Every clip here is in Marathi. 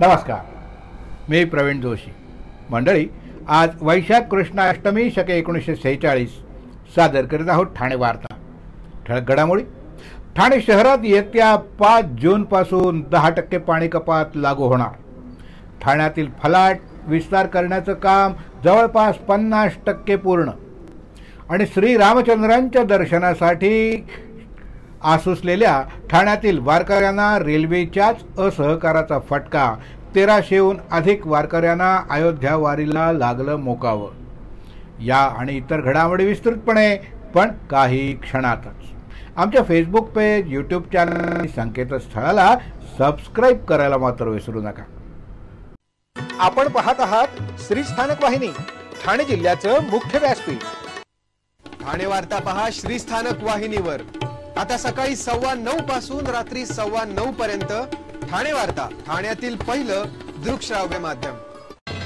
नमस्कार, मी प्रवीण जोशी. मंडळी, आज वैशाख कृष्ण अष्टमी शके 1946 सादर करीत आहोत ठाणे वार्ता. ठळक घडामोडी. ठाणे शहरात येत्या 5 जूनपासून 10% पाणी कपात लागू होणार. ठाण्यातील फलाट विस्तार करण्याचं काम जवळपास 50% पूर्ण. आणि श्री रामचंद्रांच्या दर्शनासाठी आसुसलेल्या ठाण्यातील वारकऱ्यांना रेल्वेच्याच असहकाराचा फटका. 1300हून अधिक वारकऱ्यांना अयोध्या वारीला लागलं मोकावं. या आणि इतर घडामोडी विस्तृतपणे, पण काही क्षणातच. आमच्या फेसबुक पेज, यूट्यूब चॅनल आणि संकेतस्थळाला सबस्क्राईब करायला मात्र विसरू नका. आपण पाहत आहात श्री स्थानक वाहिनी, ठाणे जिल्ह्याचं मुख्य व्यासपीठ. ठाणे वार्ता पहा श्री स्थानक वाहिनीवर. आता सकाळी 9:15 पासून रात्री 9:15 पर्यंत ठाणे वार्ता, ठाण्यातील पहिलं दृकश्राव्य माध्यम.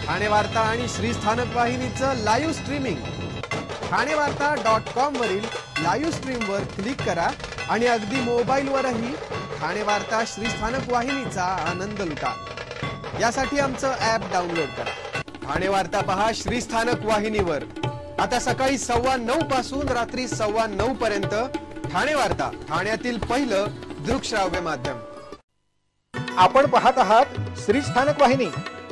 ठाणे वार्ता आणि श्री स्थानक वाहिनीचं लाईव्ह स्ट्रीमिंग. ठाणेवार्ता.com वरील लाईव्ह स्ट्रीम वर क्लिक करा आणि अगदी मोबाईलवरही ठाणे वार्ता श्री स्थानक वाहिनीचा आनंद लुटा. यासाठी आमचं ॲप डाउनलोड करा. ठाणे वार्ता पहा श्री स्थानक वाहिनीवर. आता सकाळी 9:15 पासून रात्री 9:15 पर्यंत ठाणे वार्ता, ठाण्यातील पहिलं दृकश्राव्य माध्यम. आपण पाहत आहात श्री स्थानक वाहिनी,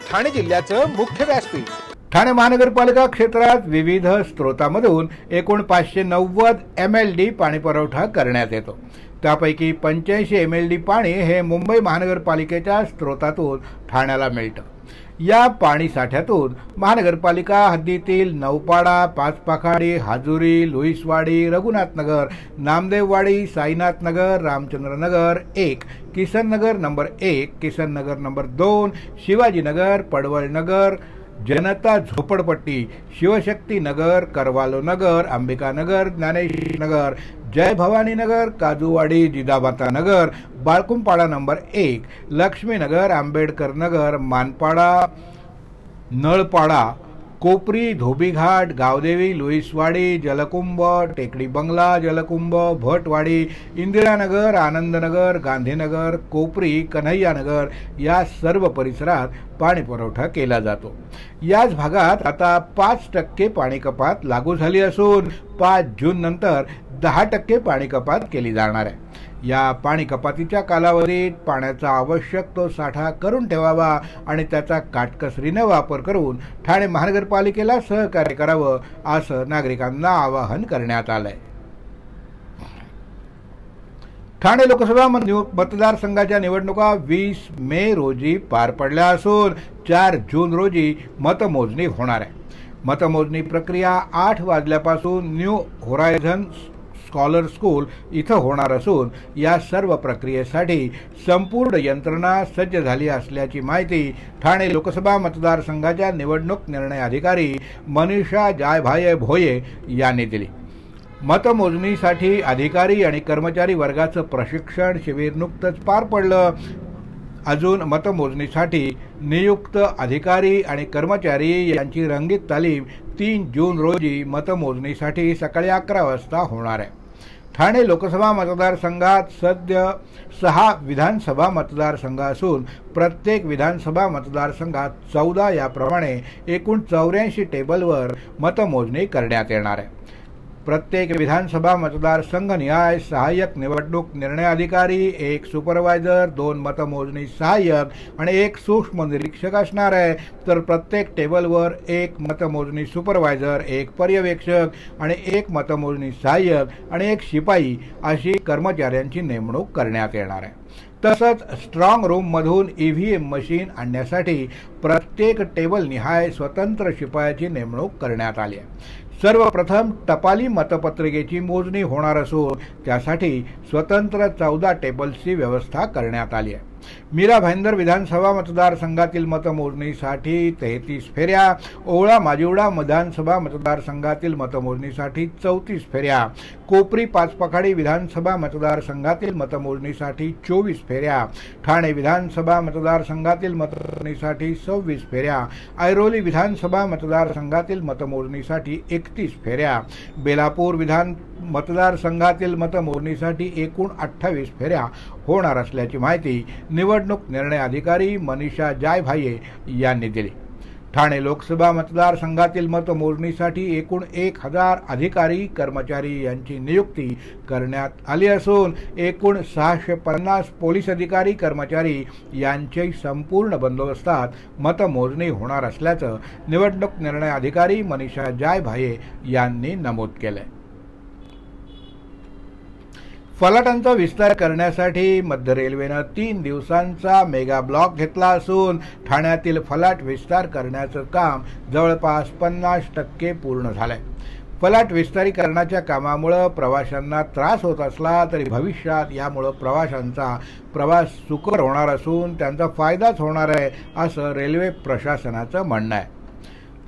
ठाणे जिल्ह्याचं मुख्य व्यासपीठ. ठाणे महानगरपालिका क्षेत्रात विविध स्रोतांमधून एकूण 590 MLD पाणी पुरवठा करण्यात येतो. त्यापैकी 85 MLD पाणी हे मुंबई महानगरपालिकेच्या स्रोतातून ठाण्याला मिळतं. या पाणी साठ्यातून महानगरपालिका हद्दीतील नौपाडा, पाचपाखाडी, हाजुरी, लुईसवाडी, रघुनाथनगर, नामदेववाडी, साईनाथनगर, रामचंद्रनगर 1, किसननगर नंबर 1, किसननगर नंबर 2, शिवाजीनगर, पडवळनगर, जनता झोपडपट्टी, शिवशक्ती नगर, करवालो नगर, अंबिकानगर, ज्ञानेश्वरीनगर, जय भवानी नगर, काजूवाडी, जिजाबाता नगर, बाळकुंपाडा नंबर 1, लक्ष्मीनगर, आंबेडकर नगर, मानपाडा, नळपाडा, कोपरी, धोबीघाट, गावदेवी, लुईसवाडी, जलकुंभ, टेकडी बंगला, जलकुंभ, भटवाडी, इंदिरानगर, आनंदनगर, गांधीनगर, कोपरी, कन्हैयानगर या सर्व परिसरात पाणी पुरवठा केला जातो. याच भागात आता 5% पाणी कपात लागू झाली असून 5 जून नंतर 10% पाणी कपात केली जाणार आहे. या पाणी कपातीच्या कालावधीत पाण्याचा आवश्यक तो साठा करून ठेवावा आणि त्याचा काटकसरीने वापर करून ठाणे महानगरपालिकेला सहकार्य करावं, असं नागरिकांना आवाहन करण्यात आलंय. ठाणे लोकसभा मतदारसंघाच्या निवडणुका 20 मे रोजी पार पडल्या असून 4 जून रोजी मतमोजणी होणार आहे. मतमोजणी प्रक्रिया 8 वाजल्यापासून न्यू होरायझन स्कॉलर स्कूल इथं होणार असून या सर्व प्रक्रियेसाठी संपूर्ण यंत्रणा सज्ज झाली असल्याची माहिती ठाणे लोकसभा मतदारसंघाच्या निवडणूक निर्णय अधिकारी मनीषा जायभाये भोये यांनी दिली. मतमोजणीसाठी अधिकारी आणि कर्मचारी वर्गाचं प्रशिक्षण शिबिर नुकतंच पार पडलं. अजून मतमोजणीसाठी नियुक्त अधिकारी आणि कर्मचारी यांची रंगीत तालीम 3 जून रोजी मतमोजणीसाठी सकाळी 11 वाजता होणार आहे. ठाणे लोकसभा मतदारसंघात सध्या 6 विधानसभा मतदारसंघ असून प्रत्येक विधानसभा मतदारसंघात 14 याप्रमाणे एकूण 84 टेबलवर मतमोजणी करण्यात येणार आहे. प्रत्येक विधानसभा मतदारसंघ निहाय सहाय्यक निवडणूक निर्णय अधिकारी, 1 सुपरवायझर, 2 मतमोजणी सहाय्यक आणि 1 सूक्ष्म निरीक्षक असणार आहे. तर प्रत्येक टेबलवर 1 मतमोजणी सुपरवायझर, 1 पर्यवेक्षक आणि 1 मतमोजणी सहाय्यक आणि 1 शिपाई अशी कर्मचाऱ्यांची नेमणूक करण्यात येणार आहे. तसंच स्ट्रॉंग रूममधून EVM मशीन आणण्यासाठी प्रत्येक टेबल निहाय स्वतंत्र शिपायाची नेमणूक करण्यात आली आहे. सर्वप्रथम टपाली मतपत्रिकेची मोजणी होणार असून त्यासाठी स्वतंत्र 14 टेबल्सची व्यवस्था करण्यात आली आहे. मीरा भाईंदर विधानसभा मतदारसंघातील मतमोजणीसाठी 33 फेऱ्या, ओवळा माजिवडा विधानसभा मतदारसंघातील मतमोजणीसाठी 34 फेऱ्या, कोपरी पाचपखाडी विधानसभा मतदारसंघातील मतमोजणीसाठी 24 फेऱ्या, ठाणे विधानसभा मतदारसंघातील मतमोजणीसाठी 26 फेऱ्या, ऐरोली विधानसभा मतदारसंघातील मतमोजणीसाठी 31 फेऱ्या, बेलापूर मतदारसंघातील मतमोजणीसाठी एकूण 28 फेऱ्या, होणार असल्याची माहिती निवडणूक निर्णय अधिकारी मनीषा जायभाये यांनी दिली। ठाणे लोकसभा मतदारसंघातील मतमोजणीसाठी एकूण 1000 अधिकारी कर्मचारी यांची नियुक्ती करण्यात आली असून एकूण 650 पोलीस अधिकारी कर्मचारी यांचे संपूर्ण बंदोबस्तात मतमोजणी होणार असल्याचं निवडणूक निर्णय अधिकारी मनीषा जायभाये यांनी नमूद केलंय। फलाटांचा विस्तार करण्यासाठी मध्य रेल्वेनं 3 दिवसांचा मेगा ब्लॉक घेतला असून ठाण्यातील फलाट विस्तार करण्याचं काम जवळपास 50% पूर्ण झालंय। फलाट विस्तारीकरणाच्या कामामुळे प्रवाशांना त्रास होत असला तरी भविष्यात यामुळे प्रवाशांचा प्रवास सुकर होणार असून त्यांचा फायदाच होणार आहे असं रेल्वे प्रशासनाचं म्हणणं आहे।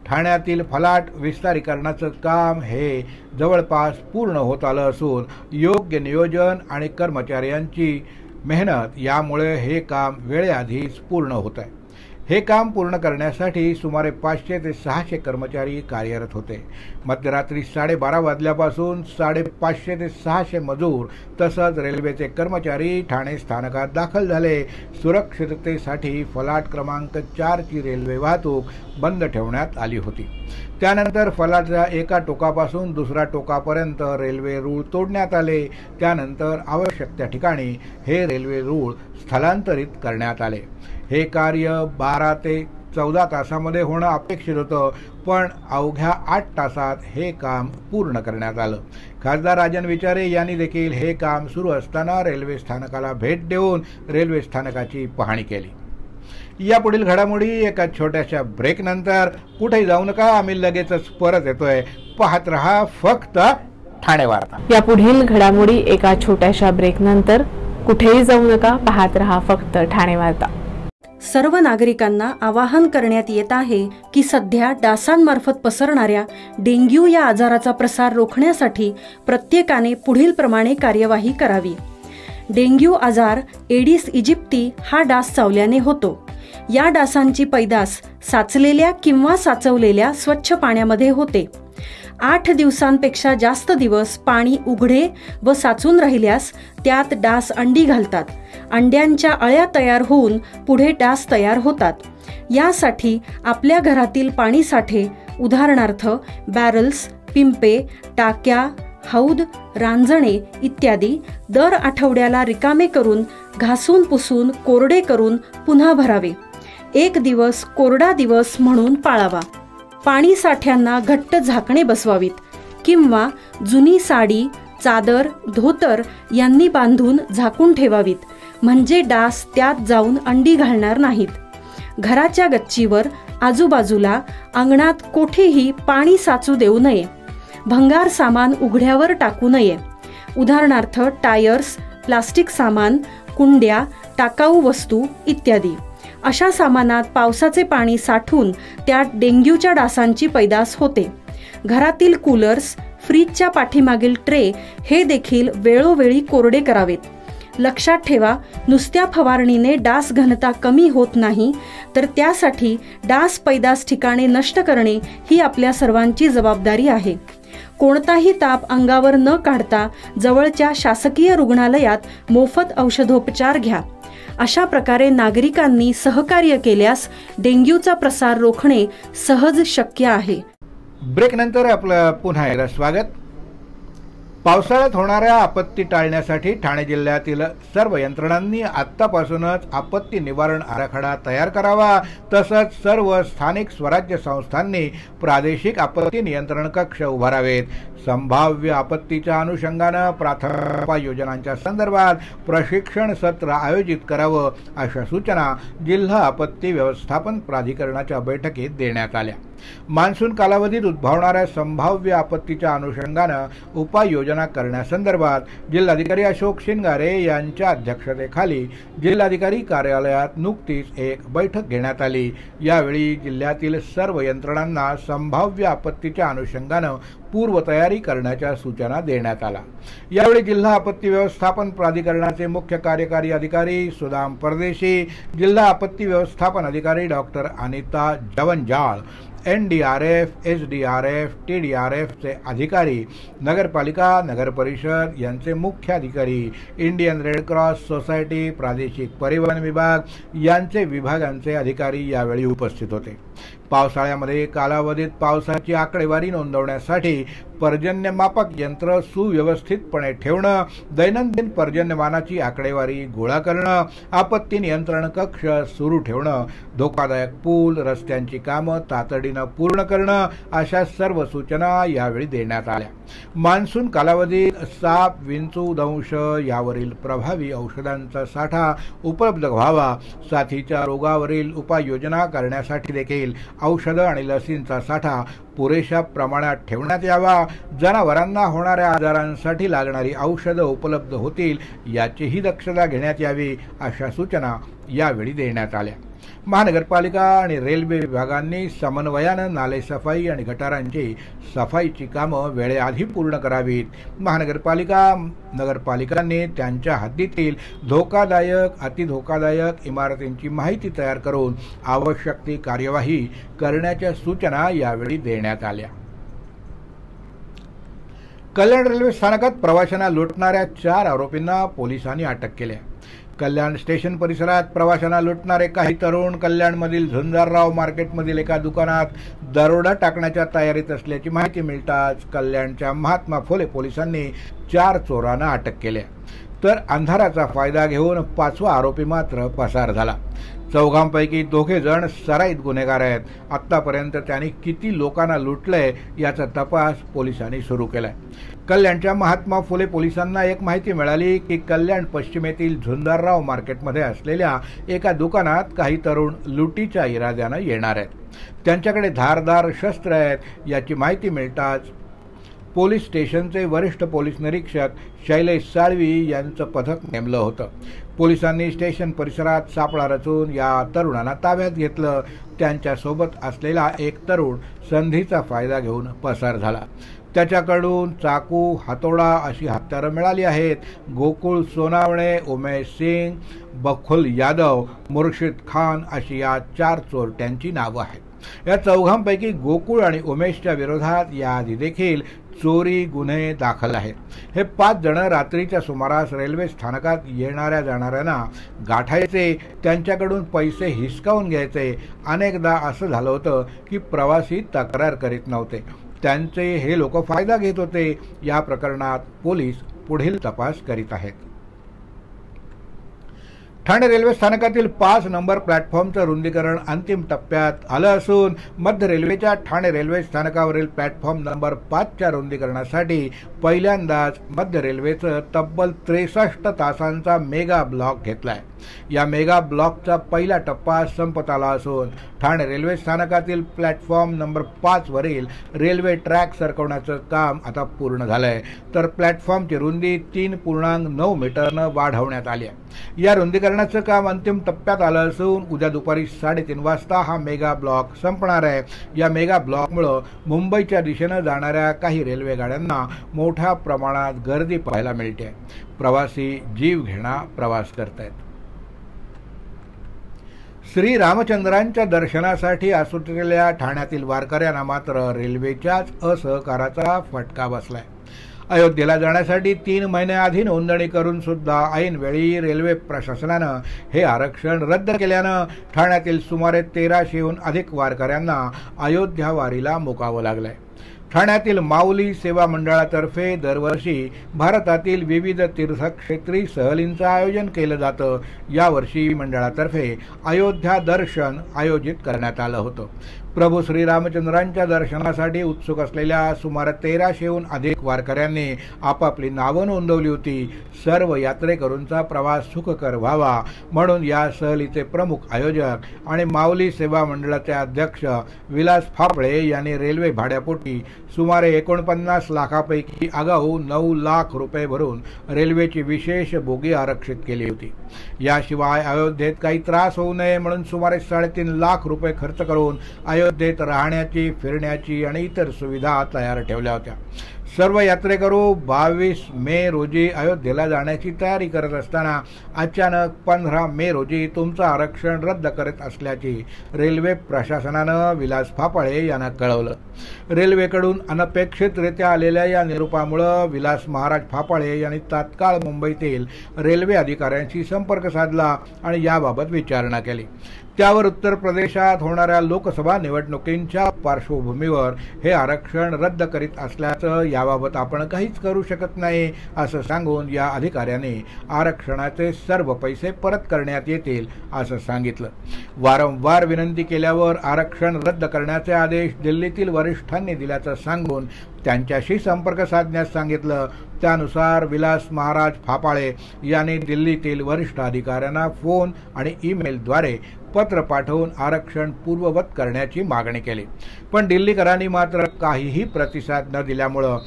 ठाण्यातील फलाट विस्तारीकरणाचं काम हे जवळपास पूर्ण होत आलं असून योग्य नियोजन आणि कर्मचाऱ्यांची मेहनत यामुळे हे काम वेळेआधीच पूर्ण होत आहे। हे काम पूर्ण करण्यासाठी सुमारे 500 ते 600 कर्मचारी कार्यरत होते। मध्यरात्री 12:30 वाजल्यापासून 550 ते 600 मजूर तसंच रेल्वेचे कर्मचारी ठाणे स्थानकात दाखल झाले। सुरक्षिततेसाठी फलाट क्रमांक 4 ची रेल्वे वाहतूक बंद ठेवण्यात आली होती। त्यानंतर फलाटच्या एका टोकापासून दुसऱ्या टोकापर्यंत रेल्वे रूळ तोडण्यात आले। त्यानंतर आवश्यक त्या ठिकाणी हे रेल्वे रूळ स्थलांतरित करण्यात आले। हे कार्य 12 ते 14 तासामध्ये होणं अपेक्षित होतं, पण अवघ्या 8 तासात हे काम पूर्ण करण्यात आलं। खासदार राजन विचारे यांनी देखील हे काम सुरू असताना रेल्वे स्थानकाला भेट देऊन रेल्वे स्थानकाची पाहणी केली। यापुढील घडामोडी एका छोट्याशा ब्रेक नंतर। कुठेही जाऊ नका, आम्ही लगेचच परत येतोय। पाहत रहा फक्त ठाणे वार्ता। यापुढील घडामोडी एका छोट्याशा ब्रेक नंतर। कुठेही जाऊ नका, पाहत रहा फक्त ठाणे वार्ता। सर्व नागरिकांना आवाहन करण्यात येत आहे की सध्या डासांमार्फत पसरणाऱ्या डेंग्यू या आजाराचा प्रसार रोखण्यासाठी प्रत्येकाने पुढील प्रमाणे कार्यवाही करावी। डेंग्यू आजार एडिस इजिप्ती हा डास चावल्याने होतो। या डासांची पैदास साचलेल्या किंवा साचवलेल्या स्वच्छ पाण्यामध्ये होते। 8 दिवसांपेक्षा जास्त दिवस पाणी उघडे व साचून राहिल्यास त्यात डास अंडी घालतात। अंड्यांच्या अळ्या तयार होऊन पुढे डास तयार होतात। यासाठी आपल्या घरातील पाणी साठे उदाहरणार्थ बॅरल्स, पिंपे, टाक्या, हौद, रांजणे इत्यादी दर आठवड्याला रिकामे करून घासून पुसून कोरडे करून पुन्हा भरावे। 1 दिवस कोरडा दिवस म्हणून पाळावा। पाणी साठ्यांना घट्ट झाकणे बसवावीत किंवा जुनी साडी, चादर, धोतर यांनी बांधून झाकून ठेवावीत, म्हणजे डास त्यात जाऊन अंडी घालणार नाहीत। घराच्या गच्चीवर, आजूबाजूला, अंगणात कोठेही पाणी साचू देऊ नये। भंगार सामान उघड्यावर टाकू नये, उदाहरणार्थ टायर्स, प्लास्टिक सामान, कुंड्या, टाकाऊ वस्तू इत्यादी। अशा सामानात पावसाचे पाणी साठून त्यात डेंग्यूच्या डासांची पैदास होते। घरातील कूलर्स, फ्रीजच्या पाठीमागील ट्रे हे देखील वेळोवेळी कोरडे करावेत। लक्षात ठेवा, नुसत्या फवारणीने डास घनता कमी होत नाही, तर त्यासाठी डास पैदास ठिकाणे नष्ट करणे ही आपल्या सर्वांची जबाबदारी आहे। कोणताही ताप अंगावर न काढता जवळच्या शासकीय रुग्णालयात मोफत औषधोपचार घ्या। अशा प्रकारे नागरिकांनी सहकार्य केल्यास डेंग्यूचा प्रसार रोखणे सहज शक्य आहे। ब्रेक नंतर आपलं पुन्हा एकदा स्वागत। पावसाळ्यात होणाऱ्या आपत्ती टाळण्यासाठी ठाणे जिल्ह्यातील सर्व यंत्रणांनी आत्तापासूनच आपत्ती निवारण आराखडा तयार करावा। तसंच सर्व स्थानिक स्वराज्य संस्थांनी प्रादेशिक आपत्ती नियंत्रण कक्ष उभारावेत। संभाव्य आपत्तीच्या अनुषंगाने प्राथमिक उपाययोजनांच्या संदर्भात प्रशिक्षण सत्र आयोजित करावं, अशा सूचना जिल्हा आपत्ती व्यवस्थापन प्राधिकरणाच्या बैठकीत देण्यात आल्या। मान्सून कालावधीत उद्भवणाऱ्या संभाव्य आपत्तीच्या अनुषंगाने उपाययोजना करण्यासंदर्भात जिल्हाधिकारी अशोक शिंगारे यांच्या अध्यक्षतेखाली जिल्हाधिकारी कार्यालयात नुकतीच एक बैठक घेण्यात आली। यावेळी जिल्ह्यातील सर्व यंत्रणांना संभाव्य आपत्तीच्या अनुषंगाने पूर्वतयारी करण्याच्या सूचना देण्यात आल्या। यावेळी जिल्हा आपत्ती व्यवस्थापन प्राधिकरणाचे मुख्य कार्यकारी अधिकारी सुदाम परदेशी, जिल्हा आपत्ती व्यवस्थापन अधिकारी doctor Anita Jawanjal, NDRF, SDRF, TDRFचे अधिकारी, नगरपालिका, नगरपरिषद यांचे मुख्य अधिकारी, इंडियन रेड क्रॉस सोसायटी, प्रादेशिक परिवहन विभाग यांचे विभागांचे अधिकारी यावेळी उपस्थित होते. पावसाळ्यामध्ये कालावधीत पावसाची आकडेवारी नोंदवण्यासाठी पर्जन्यमापक यंत्र सुव्यवस्थितपणे ठेवणं, दैनंदिन पर्जन्यमानाची आकडेवारी गोळा करणं, आपत्ती नियंत्रण कक्ष सुरू ठेवणं, धोकादायक पूल, रस्त्यांची कामं तातडीनं पूर्ण करणं अशा सर्व सूचना यावेळी देण्यात आल्या. मान्सून कालावधीत साप, विंचू, दंश यावरील प्रभावी औषधांचा साठा उपलब्ध व्हावा, साथीच्या रोगावरील उपाययोजना करण्यासाठी देखील औषधं आणि लसींचा साठा पुरेशा प्रमाणात ठेवण्यात यावा, जनावरांना होणाऱ्या आजारांसाठी लागणारी औषधं उपलब्ध होतील याचीही दक्षता घेण्यात यावी अशा सूचना यावेळी देण्यात आल्या. महानगरपालिका आणि रेल्वे विभागांनी समन्वयानं नालेसफाई आणि गटारांची सफाईची कामं वेळेआधी पूर्ण करावीत. नगरपालिकांनी त्यांच्या हद्दीतील धोकादायक, अतिधोकादायक इमारतींची माहिती तयार करून आवश्यक ती कार्यवाही करण्याच्या सूचना यावेळी देण्यात आल्या. कल्याण रेल्वे स्थानकात प्रवाशांना लुटणाऱ्या 4 आरोपींना पोलिसांनी अटक केली. कल्याण स्टेशन परिसरात प्रवाशांना लुटणारे काही तरुण कल्याणमधील झुंजारराव मार्केटमधील एका दुकानात दरोडा टाकण्याच्या तयारीत असल्याची माहिती मिळताच कल्याणच्या महात्मा फुले पोलिसांनी 4 चोरांना अटक केली. तर अंधाराचा फायदा घेऊन 5वा आरोपी मात्र पसार झाला. चौघांपैकी 2 जण सराईत गुन्हेगार आहेत. आतापर्यंत त्यांनी किती लोकांना लुटलंय याचा तपास पोलिसांनी सुरू केलाय. कल्याणच्या महात्मा फुले पोलिसांना एक माहिती मिळाली की कल्याण पश्चिमेतील झुंजारराव मार्केटमध्ये असलेल्या एका दुकानात काही तरुण लुटीच्या इराद्यानं येणार आहेत. त्यांच्याकडे धारदार शस्त्र आहेत याची माहिती मिळताच पोलीस स्टेशनचे वरिष्ठ पोलीस निरीक्षक शैलेश साळवी यांचं पथक नेमलं होतं. पोलिसांनी स्टेशन परिसरात सापळा रचून या तरुणांना ताब्यात घेतलं. त्यांच्यासोबत असलेला एक तरुण संधीचा फायदा घेऊन पसार झाला. त्याच्याकडून चाकू, हातोडा अशी हत्यारं मिळाली आहेत. गोकुळ सोनावणे, उमेश सिंग, बखुल यादव, मुर्शिद खान अशी या 4 चोरट्यांची नावं आहेत. या चौघांपैकी गोकुळ आणि उमेशच्या विरोधात याआधी देखील चोरी गुन्हे दाखल आहेत. हे 5 जण रात्रीच्या सुमारास रेल्वे स्थानकात येणाऱ्या जाणाऱ्यांना गाठायचे, त्यांच्याकडून पैसे हिसकावून घ्यायचे. अनेकदा असं झालं होतं की प्रवासी तक्रार करीत नव्हते, त्यांचे हे लोक फायदा घेत होते. या प्रकरणात पोलीस पुढील तपास करीत आहेत. ठाणे रेल्वे स्थानकातील 5 नंबर प्लॅटफॉर्मचं रुंदीकरण अंतिम टप्प्यात आलं असून मध्य रेल्वेच्या ठाणे रेल्वे स्थानकावरील प्लॅटफॉर्म नंबर 5च्या रुंदीकरणासाठी पहिल्यांदाच मध्य रेल्वेचं तब्बल 63 तासांचा मेगा ब्लॉक घेतलाय. या मेगा ब्लॉकचा पहिला टप्पा संपत आला असून ठाणे रेल्वे स्थानकातील प्लॅटफॉर्म नंबर 5 वरील रेल्वे ट्रॅक सरकवण्याचं काम आता पूर्ण झालंय. तर प्लॅटफॉर्मची रुंदी 3.9 मीटरनं वाढवण्यात आली आहे. या रुंदीकरणाचं काम अंतिम टप्प्यात आलं असून उद्या दुपारी 3:30 वाजता हा मेगा ब्लॉक संपणार आहे. या मेगा ब्लॉकमुळं मुंबईच्या दिशेनं जाणाऱ्या काही रेल्वे गाड्यांना मोठ्या प्रमाणात गर्दी पाहायला मिळते. प्रवासी जीव घेणा प्रवास करतायत. श्री रामचंद्रांच्या दर्शनासाठी आसुटलेल्या ठाण्यातील वारकऱ्यांना मात्र रेल्वेच्याच असहकाराचा फटका बसलाय. अयोध्येला जाण्यासाठी 3 महिन्याआधी नोंदणी करून सुद्धा ऐनवेळी रेल्वे प्रशासनानं हे आरक्षण रद्द केल्यानं ठाण्यातील सुमारे 1300हून अधिक वारकऱ्यांना अयोध्या वारीला मुकावं लागलंय. ठाण्यातील माऊली सेवा मंडळातर्फे दरवर्षी भारतातील विविध तीर्थक्षेत्री सहलींचं आयोजन केलं जातं. यावर्षी मंडळातर्फे अयोध्या दर्शन आयोजित करण्यात आलं होतं. प्रभू श्रीरामचंद्रांच्या दर्शनासाठी उत्सुक असलेल्या सुमारे 1300हून अधिक वारकऱ्यांनी आपापली नावं नोंदवली होती. सर्व यात्रेकरूंचा प्रवास सुखकर व्हावा म्हणून या सहलीचे प्रमुख आयोजक आणि माऊली सेवा मंडळाचे अध्यक्ष विलास फापळे यांनी रेल्वे भाड्यापोटी सुमारे 49 लाखापैकी आगाऊ 9 लाख रुपये भरून रेल्वेची विशेष बोगी आरक्षित केली होती. याशिवाय अयोध्येत काही त्रास होऊ नये म्हणून सुमारे 3.5 लाख रुपये खर्च करून अयोध्येत राहण्याची, फिरण्याची आणि इतर सुविधा तयार ठेवल्या होत्या. सर्व यात्रेकरू 22 मे रोजी अयोध्येला जाण्याची तयारी करत असताना अचानक 15 मे रोजी तुमचं आरक्षण रद्द करत असल्याची रेल्वे प्रशासनानं विलास फापाळे यांना कळवलं. रेल्वेकडून अनपेक्षितरित्या आलेल्या या निरोपामुळे विलास महाराज फापाळे यांनी तात्काळ मुंबईतील रेल्वे अधिकाऱ्यांशी संपर्क साधला आणि याबाबत विचारणा केली. त्यावर उत्तर प्रदेशात होणाऱ्या लोकसभा निवडणुकींच्या पार्श्वभूमीवर हे आरक्षण रद्द करीत असल्याचं, याबाबत आपण काहीच करू शकत नाही असं सांगून या अधिकाऱ्यांनी आरक्षणाचे सर्व पैसे परत करण्यात येतील असं सांगितलं. वारंवार विनंती केल्यावर आरक्षण रद्द करण्याचे आदेश दिल्लीतील वरिष्ठांनी दिल्याचं सांगून त्यांच्याशी संपर्क साधण्यास सांगितलं. त्यानुसार विलास महाराज फापाळे यांनी दिल्लीतील वरिष्ठ अधिकाऱ्यांना फोन आणि ईमेलद्वारे पत्र पाठवून आरक्षण पूर्ववत करण्याची मागणी केली. पण दिल्लीकरांनी मात्र काहीही प्रतिसाद न दिल्यामुळं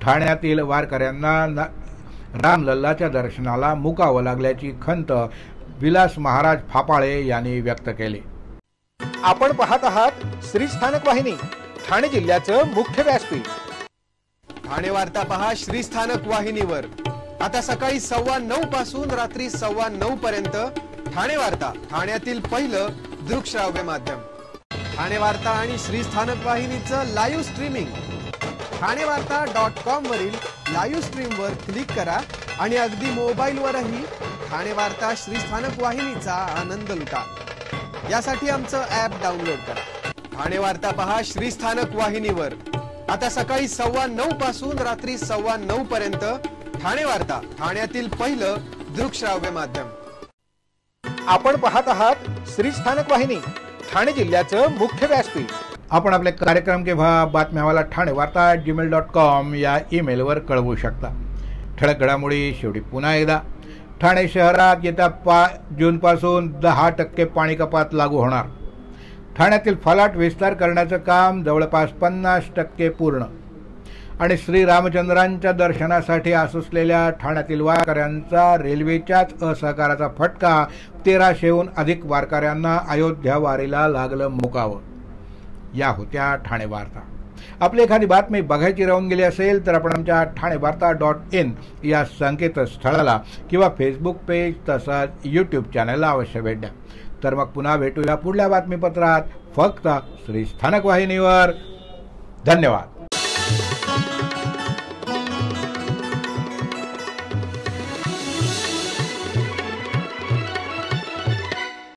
ठाण्यातील वारकऱ्यांना रामलल्लाच्या दर्शनाला मुकावं लागल्याची खंत विलास महाराज फापाळे यांनी व्यक्त केली. आपण पाहत आहात श्री स्थानक वाहिनी, ठाणे जिल्ह्याचं मुख्य व्यासपीठ. ठाणे वार्ता पहा श्री स्थानक वाहिनीवर. आता सकाळी 9:15 पासून रात्री 9:15 पर्यंत ठाणे वार्ता, ठाण्यातील पहिलं दृकश्राव्य माध्यम. ठाणे वार्ता आणि श्री स्थानक वाहिनीचं लाईव्ह स्ट्रीमिंग ठाणेवार्ता.com वरील लाईव्ह स्ट्रीमवर क्लिक करा आणि अगदी मोबाईलवरही ठाणे वार्ता श्री स्थानक वाहिनीचा आनंद लुटा. यासाठी आमचं ॲप डाउनलोड करा. ठाणे वार्ता पहा श्री स्थानक वाहिनीवर. आता सकाळी 9:15 पासून रात्री 9:15 पर्यंत ठाणे वार्ता, ठाण्यातील पहिलं दृकश्राव्य माध्यम. आपण पाहत आहात श्री स्थानक वाहिनी, ठाणे जिल्ह्याचं मुख्य व्यासपीठ. आपण आपले कार्यक्रम किंवा बातम्या आम्हाला ठाणेवार्ता@gmail.com या ईमेलवर कळवू शकता. ठळक घडामोडी शेवटी पुन्हा एकदा. ठाणे शहरात येत्या 5 जूनपासून 10% पाणी कपात लागू होणार. ठाण्यातील फलाट विस्तार करण्याचं काम जवळपास 50% पूर्ण. आणि श्रीरामचंद्रांच्या दर्शनासाठी आसुसलेल्या ठाण्यातील वारकऱ्यांचा रेल्वेच्याच असहकाराचा फटका. 1300हून अधिक वारकऱ्यांना अयोध्या वारीला लागलं मुकावं. या होत्या ठाणे वार्ता. आपली एखादी बातमी बघायची राहून गेली असेल तर आपण आमच्या ठाणेवार्ता.in या संकेतस्थळाला किंवा फेसबुक पेज तसंच यूट्यूब चॅनलला अवश्य भेट द्या. तर मग पुन्हा भेटूया पुढल्या बातमीपत्रात, फक्त श्री स्थानक वाहिनीवर. धन्यवाद.